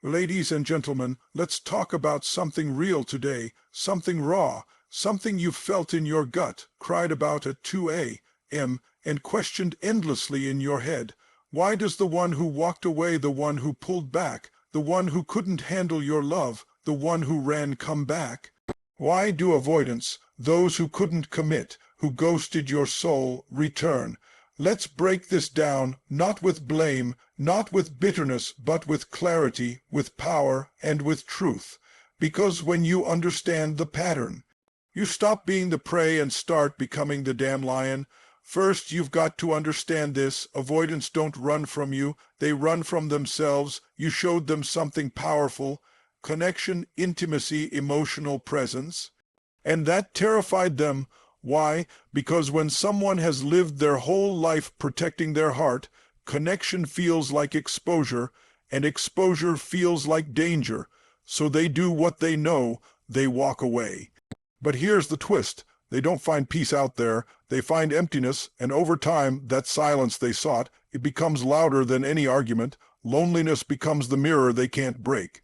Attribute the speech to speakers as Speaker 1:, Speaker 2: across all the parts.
Speaker 1: Ladies and gentlemen, let's talk about something real today, something raw, something you felt in your gut, cried about at 2 a.m., and questioned endlessly in your head. Why does the one who walked away, the one who pulled back, the one who couldn't handle your love, the one who ran come back? Why do avoidants, those who couldn't commit, who ghosted your soul, return? Let's break this down, not with blame, not with bitterness, but with clarity, with power, and with truth. Because when you understand the pattern, you stop being the prey and start becoming the damn lion. First, you've got to understand this. Avoidants don't run from you. They run from themselves. You showed them something powerful. Connection, intimacy, emotional presence. And that terrified them. Why? Because when someone has lived their whole life protecting their heart, connection feels like exposure, and exposure feels like danger. So they do what they know, they walk away. But here's the twist. They don't find peace out there. They find emptiness, and over time, that silence they sought, it becomes louder than any argument. Loneliness becomes the mirror they can't break.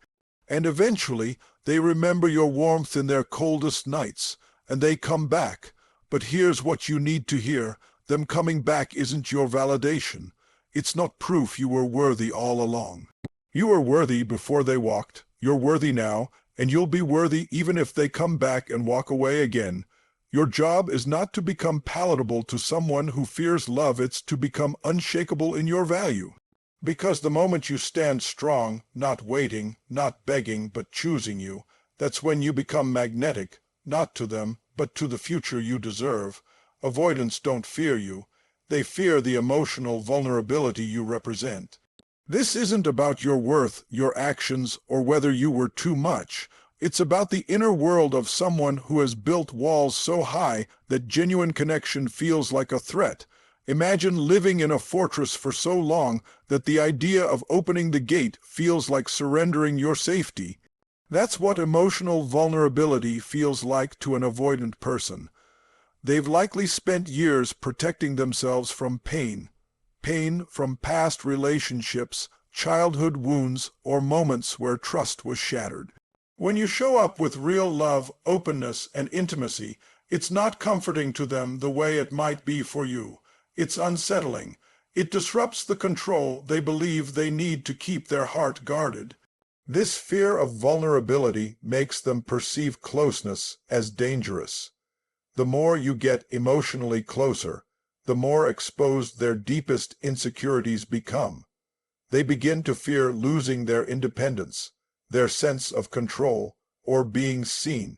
Speaker 1: And eventually, they remember your warmth in their coldest nights, and they come back. But here's what you need to hear. Them coming back isn't your validation. It's not proof you were worthy all along. You were worthy before they walked. You're worthy now, and you'll be worthy even if they come back and walk away again. Your job is not to become palatable to someone who fears love. It's to become unshakable in your value. Because the moment you stand strong, not waiting, not begging, but choosing you, that's when you become magnetic, not to them, but to the future you deserve. Avoidants don't fear you. They fear the emotional vulnerability you represent. This isn't about your worth, your actions, or whether you were too much. It's about the inner world of someone who has built walls so high that genuine connection feels like a threat. Imagine living in a fortress for so long that the idea of opening the gate feels like surrendering your safety. That's what emotional vulnerability feels like to an avoidant person. They've likely spent years protecting themselves from pain from past relationships, childhood wounds, or moments where trust was shattered. When you show up with real love, openness, and intimacy, it's not comforting to them the way it might be for you. It's unsettling. It disrupts the control they believe they need to keep their heart guarded. This fear of vulnerability makes them perceive closeness as dangerous. The more you get emotionally closer, the more exposed their deepest insecurities become. They begin to fear losing their independence, their sense of control, or being seen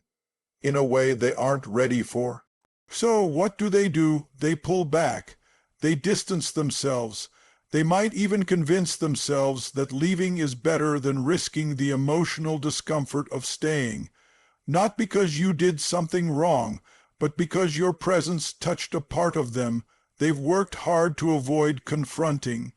Speaker 1: in a way they aren't ready for. So what do? They pull back. They distance themselves. They might even convince themselves that leaving is better than risking the emotional discomfort of staying. Not because you did something wrong, but because your presence touched a part of them they've worked hard to avoid confronting.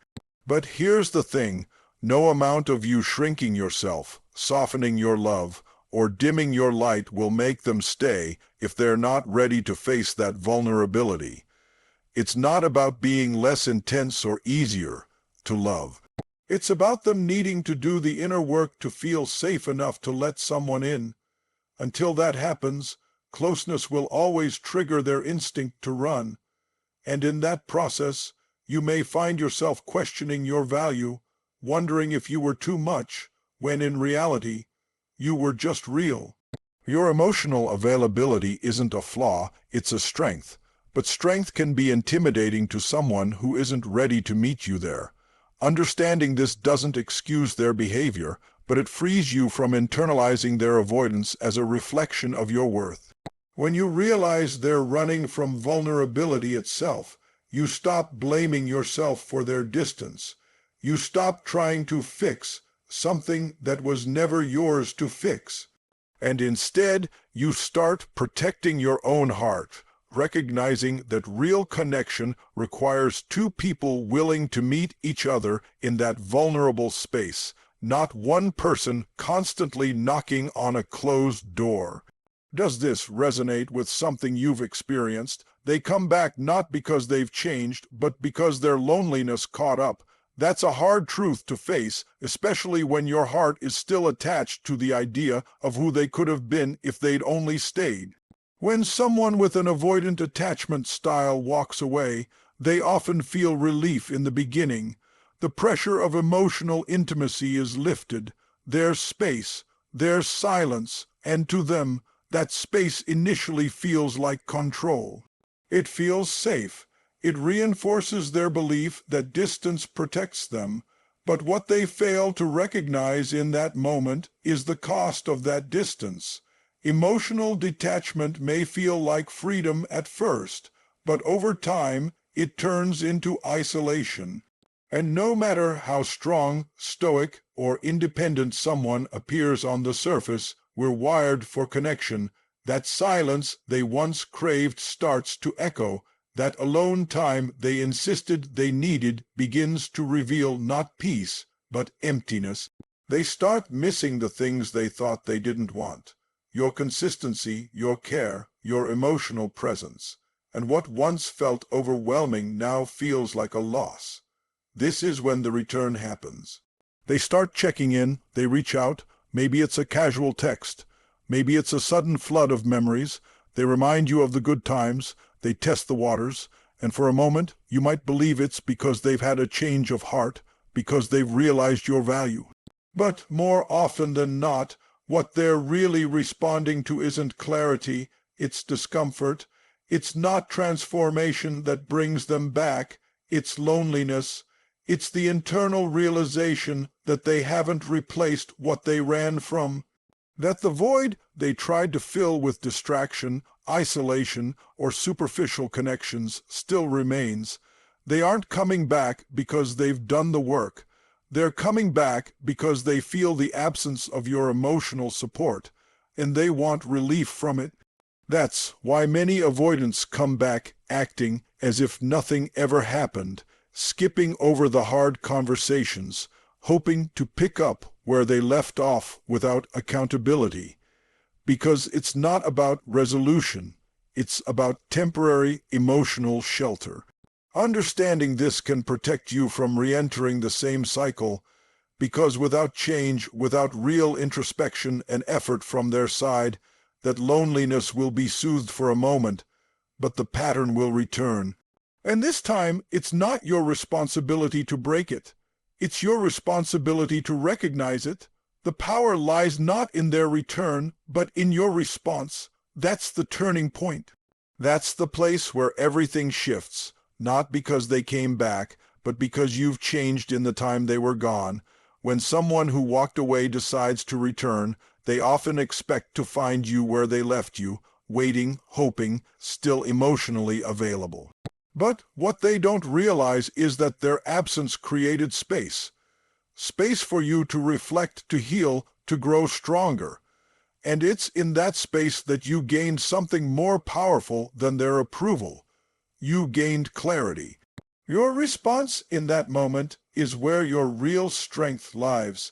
Speaker 1: But here's the thing. No amount of you shrinking yourself, softening your love, or dimming your light will make them stay if they're not ready to face that vulnerability. It's not about being less intense or easier to love. It's about them needing to do the inner work to feel safe enough to let someone in. Until that happens, closeness will always trigger their instinct to run. And in that process, you may find yourself questioning your value, wondering if you were too much, when in reality, you were just real. Your emotional availability isn't a flaw, it's a strength. But strength can be intimidating to someone who isn't ready to meet you there. Understanding this doesn't excuse their behavior, but it frees you from internalizing their avoidance as a reflection of your worth. When you realize they're running from vulnerability itself, you stop blaming yourself for their distance. You stop trying to fix something that was never yours to fix. And instead, you start protecting your own heart, recognizing that real connection requires two people willing to meet each other in that vulnerable space, not one person constantly knocking on a closed door. Does this resonate with something you've experienced? They come back not because they've changed, but because their loneliness caught up. That's a hard truth to face, especially when your heart is still attached to the idea of who they could have been if they'd only stayed. When someone with an avoidant attachment style walks away, they often feel relief in the beginning. The pressure of emotional intimacy is lifted. There's space, there's silence, and to them, that space initially feels like control. It feels safe. It reinforces their belief that distance protects them, but what they fail to recognize in that moment is the cost of that distance. Emotional detachment may feel like freedom at first, but over time it turns into isolation. And no matter how strong, stoic, or independent someone appears on the surface, we're wired for connection. That silence they once craved starts to echo. That alone time they insisted they needed begins to reveal not peace, but emptiness. They start missing the things they thought they didn't want. Your consistency, your care, your emotional presence. And what once felt overwhelming now feels like a loss. This is when the return happens. They start checking in, they reach out. Maybe it's a casual text. Maybe it's a sudden flood of memories. They remind you of the good times. They test the waters, and for a moment you might believe it's because they've had a change of heart, because they've realized your value. But more often than not, what they're really responding to isn't clarity, it's discomfort. It's not transformation that brings them back, it's loneliness. It's the internal realization that they haven't replaced what they ran from. That the void they tried to fill with distraction, isolation, or superficial connections still remains. They aren't coming back because they've done the work. They're coming back because they feel the absence of your emotional support, and they want relief from it. That's why many avoidants come back acting as if nothing ever happened, skipping over the hard conversations, hoping to pick up where they left off without accountability. Because it's not about resolution, it's about temporary emotional shelter. Understanding this can protect you from re-entering the same cycle, because without change, without real introspection and effort from their side, that loneliness will be soothed for a moment, but the pattern will return. And this time, it's not your responsibility to break it. It's your responsibility to recognize it. The power lies not in their return, but in your response. That's the turning point. That's the place where everything shifts, not because they came back, but because you've changed in the time they were gone. When someone who walked away decides to return, they often expect to find you where they left you, waiting, hoping, still emotionally available. But what they don't realize is that their absence created space. Space for you to reflect, to heal, to grow stronger. And it's in that space that you gained something more powerful than their approval. You gained clarity. Your response in that moment is where your real strength lies.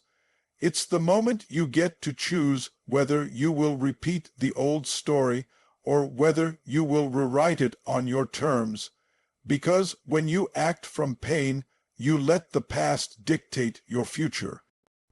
Speaker 1: It's the moment you get to choose whether you will repeat the old story or whether you will rewrite it on your terms. Because when you act from pain, you let the past dictate your future.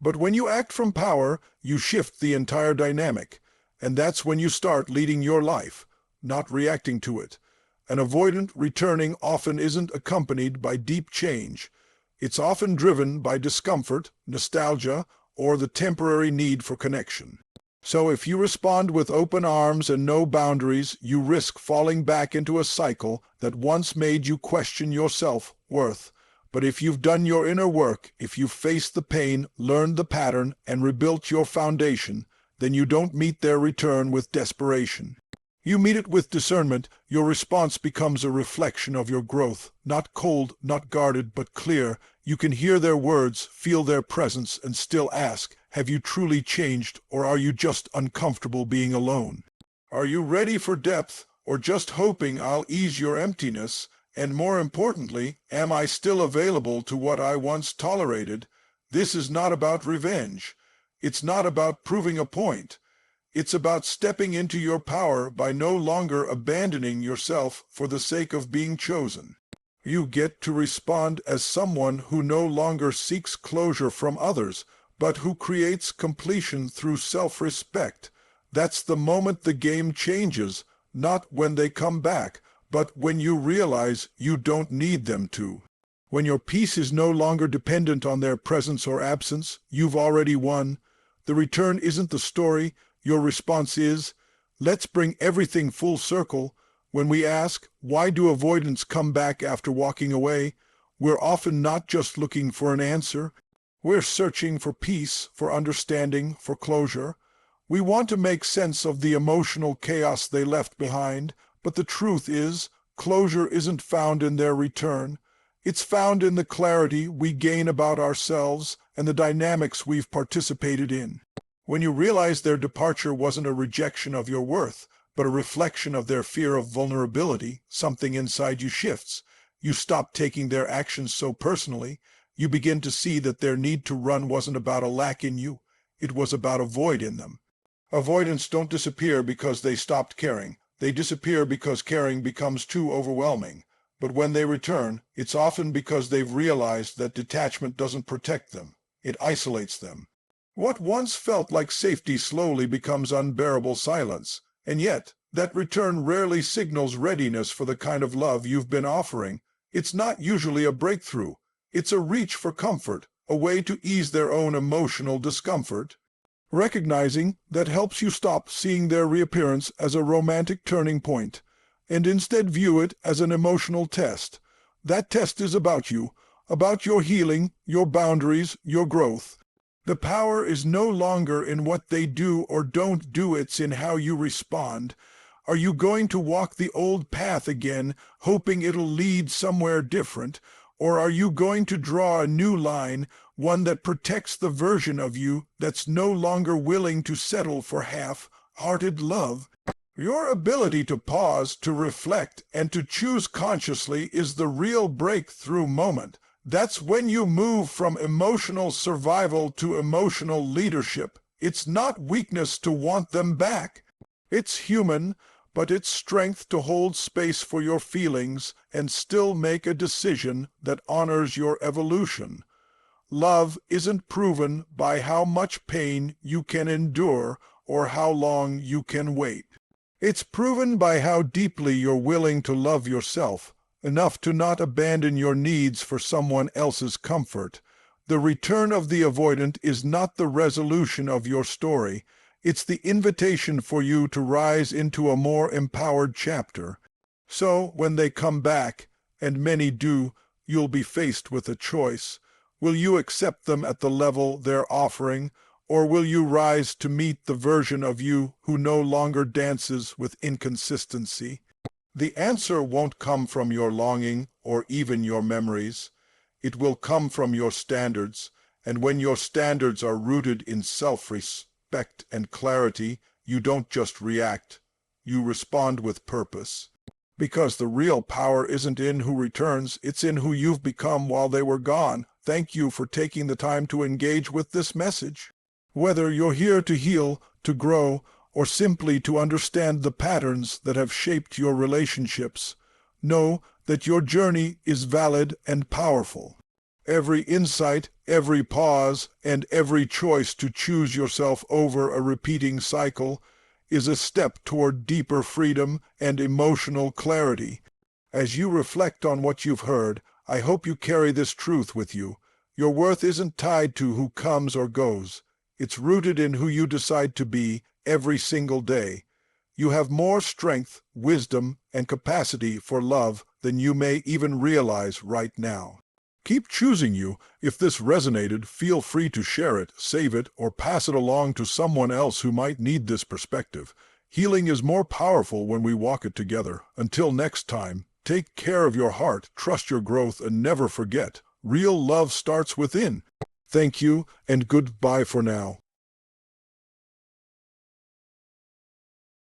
Speaker 1: But when you act from power, you shift the entire dynamic. And that's when you start leading your life, not reacting to it. An avoidant returning often isn't accompanied by deep change. It's often driven by discomfort, nostalgia, or the temporary need for connection. So if you respond with open arms and no boundaries, you risk falling back into a cycle that once made you question your self-worth. But if you've done your inner work, if you've faced the pain, learned the pattern, and rebuilt your foundation, then you don't meet their return with desperation. You meet it with discernment. Your response becomes a reflection of your growth, not cold, not guarded, but clear. You can hear their words, feel their presence, and still ask, have you truly changed, or are you just uncomfortable being alone? Are you ready for depth, or just hoping I'll ease your emptiness? And more importantly, am I still available to what I once tolerated? This is not about revenge. It's not about proving a point. It's about stepping into your power by no longer abandoning yourself for the sake of being chosen. You get to respond as someone who no longer seeks closure from others, but who creates completion through self-respect. That's the moment the game changes, not when they come back, but when you realize you don't need them to. When your peace is no longer dependent on their presence or absence, you've already won. The return isn't the story, your response is. Let's bring everything full circle. When we ask, why do avoidants come back after walking away? We're often not just looking for an answer. We're searching for peace, for understanding, for closure. We want to make sense of the emotional chaos they left behind, but the truth is, closure isn't found in their return. It's found in the clarity we gain about ourselves and the dynamics we've participated in. When you realize their departure wasn't a rejection of your worth, but a reflection of their fear of vulnerability, something inside you shifts. You stop taking their actions so personally. You begin to see that their need to run wasn't about a lack in you. It was about a void in them. Avoidants don't disappear because they stopped caring. They disappear because caring becomes too overwhelming. But when they return, it's often because they've realized that detachment doesn't protect them. It isolates them. What once felt like safety slowly becomes unbearable silence. And yet, that return rarely signals readiness for the kind of love you've been offering. It's not usually a breakthrough. It's a reach for comfort, a way to ease their own emotional discomfort. Recognizing that helps you stop seeing their reappearance as a romantic turning point, and instead view it as an emotional test. That test is about you, about your healing, your boundaries, your growth. The power is no longer in what they do or don't do, it's in how you respond. Are you going to walk the old path again, hoping it'll lead somewhere different? Or are you going to draw a new line, one that protects the version of you that's no longer willing to settle for half-hearted love? Your ability to pause, to reflect, and to choose consciously is the real breakthrough moment. That's when you move from emotional survival to emotional leadership. It's not weakness to want them back. It's human, but it's strength to hold space for your feelings and still make a decision that honors your evolution. Love isn't proven by how much pain you can endure or how long you can wait. It's proven by how deeply you're willing to love yourself, enough to not abandon your needs for someone else's comfort. The return of the avoidant is not the resolution of your story. It's the invitation for you to rise into a more empowered chapter. So, when they come back, and many do, you'll be faced with a choice. Will you accept them at the level they're offering, or will you rise to meet the version of you who no longer dances with inconsistency? The answer won't come from your longing or even your memories. It will come from your standards, and when your standards are rooted in self-respect and clarity, you don't just react, you respond with purpose. Because the real power isn't in who returns, it's in who you've become while they were gone. Thank you for taking the time to engage with this message. Whether you're here to heal, to grow, or simply to understand the patterns that have shaped your relationships, know that your journey is valid and powerful. Every insight, every pause, and every choice to choose yourself over a repeating cycle is a step toward deeper freedom and emotional clarity. As you reflect on what you've heard, I hope you carry this truth with you. Your worth isn't tied to who comes or goes. It's rooted in who you decide to be every single day. You have more strength, wisdom, and capacity for love than you may even realize right now. Keep choosing you. If this resonated, feel free to share it, save it, or pass it along to someone else who might need this perspective. Healing is more powerful when we walk it together. Until next time, take care of your heart, trust your growth, and never forget, real love starts within. Thank you, and goodbye for now.